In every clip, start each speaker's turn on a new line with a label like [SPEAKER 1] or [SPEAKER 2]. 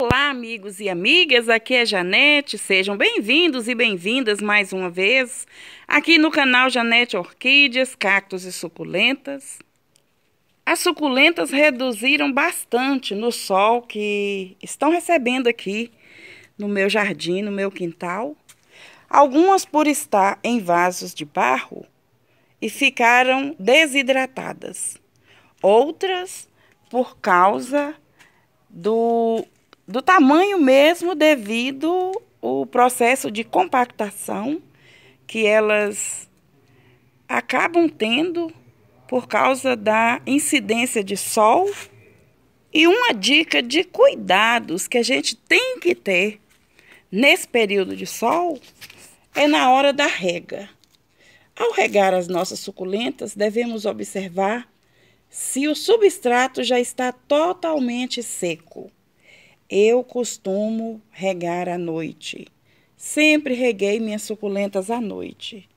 [SPEAKER 1] Olá, amigos e amigas, aqui é Janete, sejam bem-vindos e bem-vindas mais uma vez aqui no canal Janete Orquídeas, Cactos e Suculentas. As suculentas reduziram bastante no sol que estão recebendo aqui no meu jardim, no meu quintal. Algumas por estar em vasos de barro e ficaram desidratadas. Outras por causa do tamanho mesmo devido ao processo de compactação que elas acabam tendo por causa da incidência de sol. E uma dica de cuidados que a gente tem que ter nesse período de sol é na hora da rega. Ao regar as nossas suculentas, devemos observar se o substrato já está totalmente seco. Eu costumo regar à noite. Sempre reguei minhas suculentas à noite.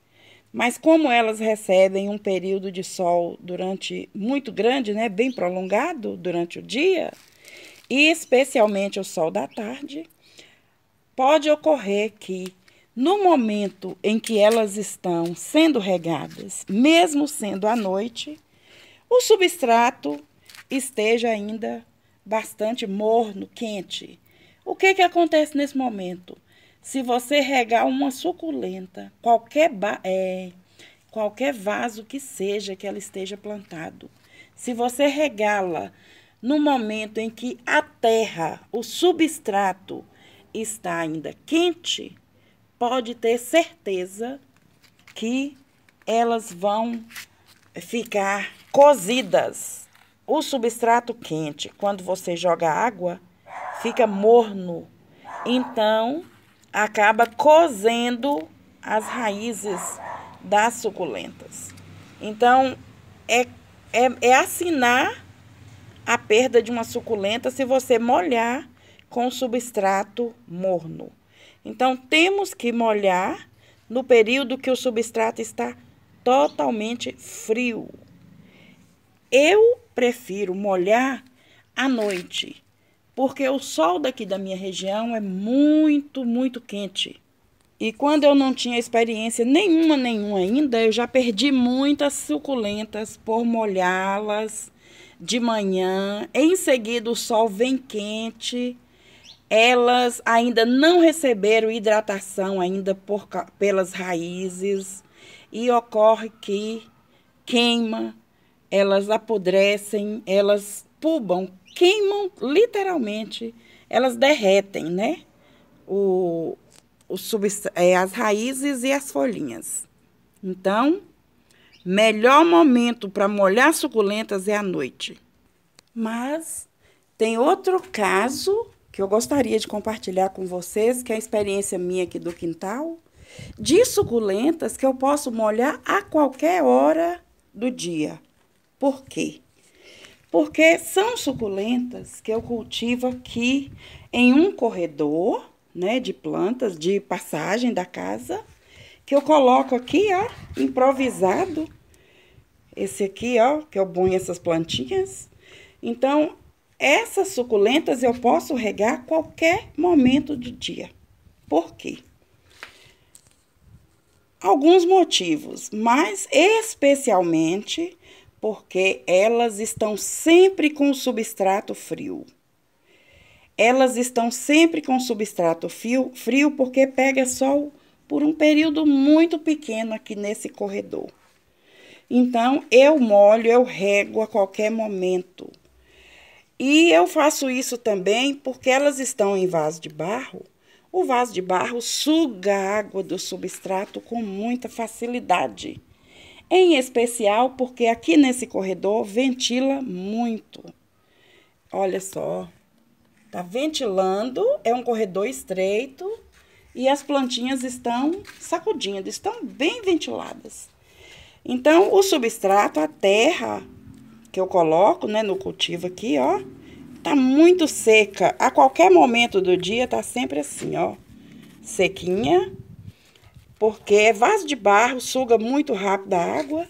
[SPEAKER 1] Mas como elas recebem um período de sol muito grande, né, bem prolongado durante o dia, e especialmente o sol da tarde, pode ocorrer que no momento em que elas estão sendo regadas, mesmo sendo à noite, o substrato esteja ainda bastante morno, quente. O que acontece nesse momento? Se você regar uma suculenta, qualquer vaso que seja que ela esteja plantado, se você regá-la no momento em que a terra, o substrato, está ainda quente, pode ter certeza que elas vão ficar cozidas. O substrato quente, quando você joga água, fica morno. Então, acaba cozendo as raízes das suculentas. Então, é assinar a perda de uma suculenta se você molhar com o substrato morno. Então, temos que molhar no período que o substrato está totalmente frio. Eu prefiro molhar à noite, porque o sol daqui da minha região é muito, muito quente. E quando eu não tinha experiência nenhuma ainda, eu já perdi muitas suculentas por molhá-las de manhã. Em seguida, o sol vem quente. Elas ainda não receberam hidratação ainda pelas raízes. E ocorre que queima. Elas apodrecem, elas pubam, queimam literalmente, elas derretem, né? As raízes e as folhinhas. Então, melhor momento para molhar suculentas é à noite. Mas tem outro caso que eu gostaria de compartilhar com vocês, que é a experiência minha aqui do quintal, de suculentas que eu posso molhar a qualquer hora do dia. Por quê? Porque são suculentas que eu cultivo aqui em um corredor, né, de plantas, de passagem da casa, que eu coloco aqui, ó, improvisado. Esse aqui, ó, que eu ponho essas plantinhas. Então, essas suculentas eu posso regar a qualquer momento do dia. Por quê? Alguns motivos, mas especialmente porque elas estão sempre com o substrato frio. Elas estão sempre com o substrato frio porque pega sol por um período muito pequeno aqui nesse corredor. Então, eu molho, eu rego a qualquer momento. E eu faço isso também porque elas estão em vaso de barro. O vaso de barro suga a água do substrato com muita facilidade. Em especial porque aqui nesse corredor ventila muito. Olha só, tá ventilando, é um corredor estreito e as plantinhas estão sacudindo, estão bem ventiladas. Então, o substrato, a terra que eu coloco, né, no cultivo aqui, ó, tá muito seca. A qualquer momento do dia tá sempre assim, ó, sequinha. Porque é vaso de barro, suga muito rápido a água.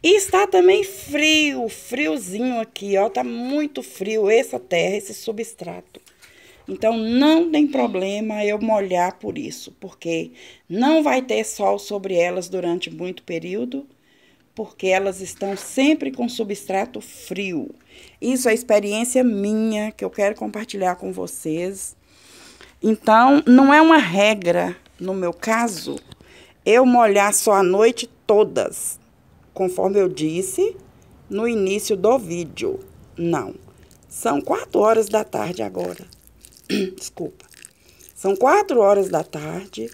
[SPEAKER 1] E está também friozinho aqui, ó. Tá muito frio essa terra, esse substrato. Então, não tem problema eu molhar por isso, porque não vai ter sol sobre elas durante muito período, porque elas estão sempre com substrato frio. Isso é experiência minha, que eu quero compartilhar com vocês. Então, não é uma regra, no meu caso, eu molhar só a noite todas, conforme eu disse no início do vídeo. Não. São 4 horas da tarde agora. Desculpa. São 4 horas da tarde.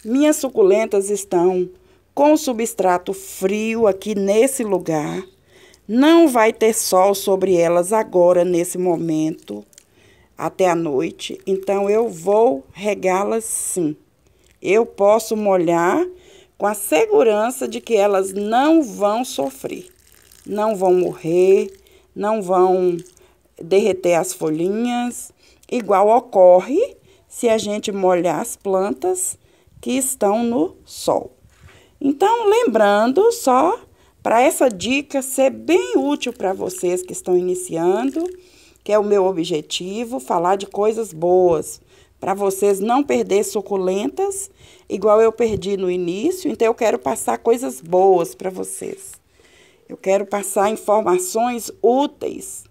[SPEAKER 1] Minhas suculentas estão com o substrato frio aqui nesse lugar. Não vai ter sol sobre elas agora, nesse momento, até a noite. Então, eu vou regá-las sim. Eu posso molhar com a segurança de que elas não vão sofrer. Não vão morrer, não vão derreter as folhinhas. Igual ocorre se a gente molhar as plantas que estão no sol. Então, lembrando só para essa dica ser bem útil para vocês que estão iniciando, que é o meu objetivo, falar de coisas boas, para vocês não perder suculentas, igual eu perdi no início. Então, eu quero passar coisas boas para vocês. Eu quero passar informações úteis.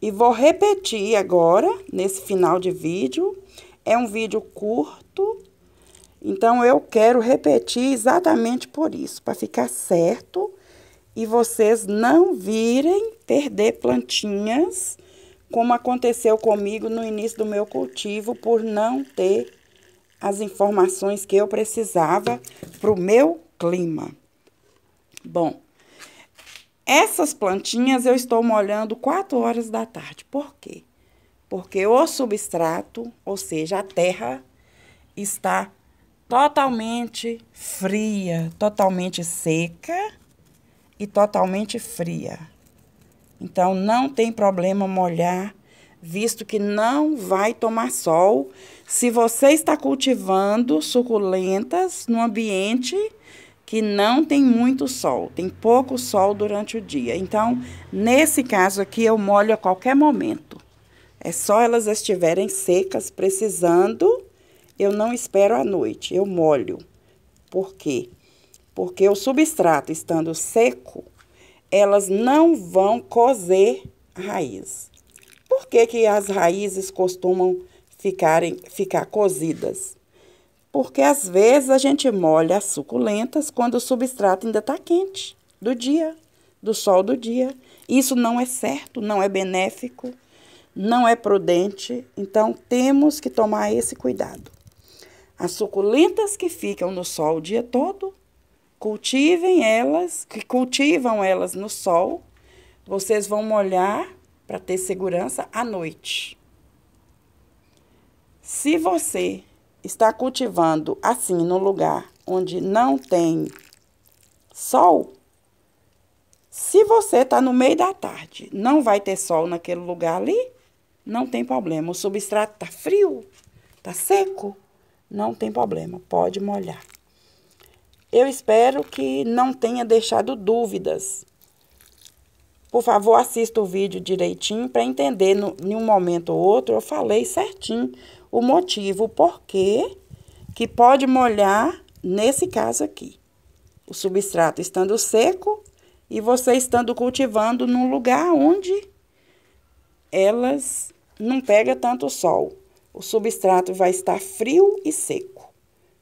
[SPEAKER 1] E vou repetir agora, nesse final de vídeo. É um vídeo curto, então eu quero repetir exatamente por isso, para ficar certo e vocês não virem perder plantinhas, como aconteceu comigo no início do meu cultivo, por não ter as informações que eu precisava para o meu clima. Bom, essas plantinhas eu estou molhando 4 horas da tarde. Por quê? Porque o substrato, ou seja, a terra, está totalmente fria, totalmente seca e totalmente fria. Então, não tem problema molhar, visto que não vai tomar sol. Se você está cultivando suculentas no ambiente que não tem muito sol, tem pouco sol durante o dia. Então, nesse caso aqui, eu molho a qualquer momento. É só elas estiverem secas, precisando, eu não espero à noite, eu molho. Por quê? Porque o substrato estando seco, elas não vão cozer a raiz. Por que que as raízes costumam ficar cozidas? Porque às vezes a gente molha as suculentas quando o substrato ainda está quente, do dia, do sol do dia. Isso não é certo, não é benéfico, não é prudente, então temos que tomar esse cuidado. As suculentas que ficam no sol o dia todo, cultivam elas no sol, vocês vão molhar para ter segurança à noite. Se você está cultivando assim no lugar onde não tem sol, se você está no meio da tarde, não vai ter sol naquele lugar ali, não tem problema. O substrato está frio, está seco, não tem problema, pode molhar. Eu espero que não tenha deixado dúvidas. Por favor, assista o vídeo direitinho para entender, em um momento ou outro, eu falei certinho o motivo, o porquê que pode molhar nesse caso aqui. O substrato estando seco e você estando cultivando num lugar onde elas não pegam tanto sol. O substrato vai estar frio e seco,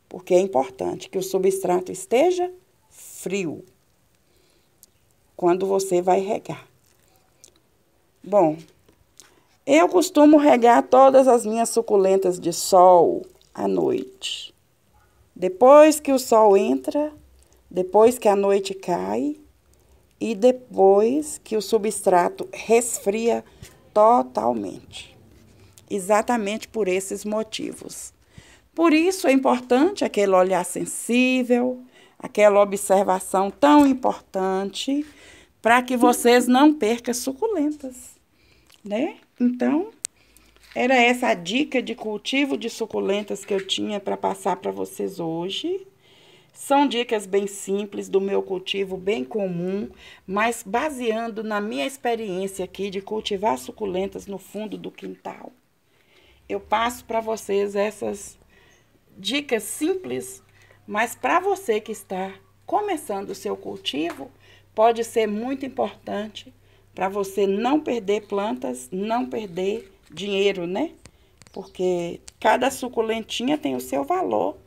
[SPEAKER 1] porque é importante que o substrato esteja frio quando você vai regar. Bom, eu costumo regar todas as minhas suculentas de sol à noite. Depois que o sol entra, depois que a noite cai e depois que o substrato resfria totalmente. Exatamente por esses motivos. Por isso é importante aquele olhar sensível, aquela observação tão importante, para que vocês não percam suculentas, né? Então, era essa a dica de cultivo de suculentas que eu tinha para passar para vocês hoje. São dicas bem simples do meu cultivo, bem comum, mas baseando na minha experiência aqui de cultivar suculentas no fundo do quintal. eu passo para vocês essas dicas simples, mas para você que está começando o seu cultivo, pode ser muito importante para você não perder plantas, não perder dinheiro, né? Porque cada suculentinha tem o seu valor,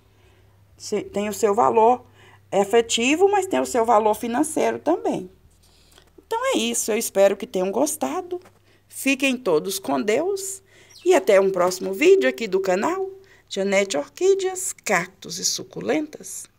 [SPEAKER 1] efetivo, mas tem o seu valor financeiro também. Então é isso, eu espero que tenham gostado. Fiquem todos com Deus e até um próximo vídeo aqui do canal Janete Orquídeas, Cactos e Suculentas.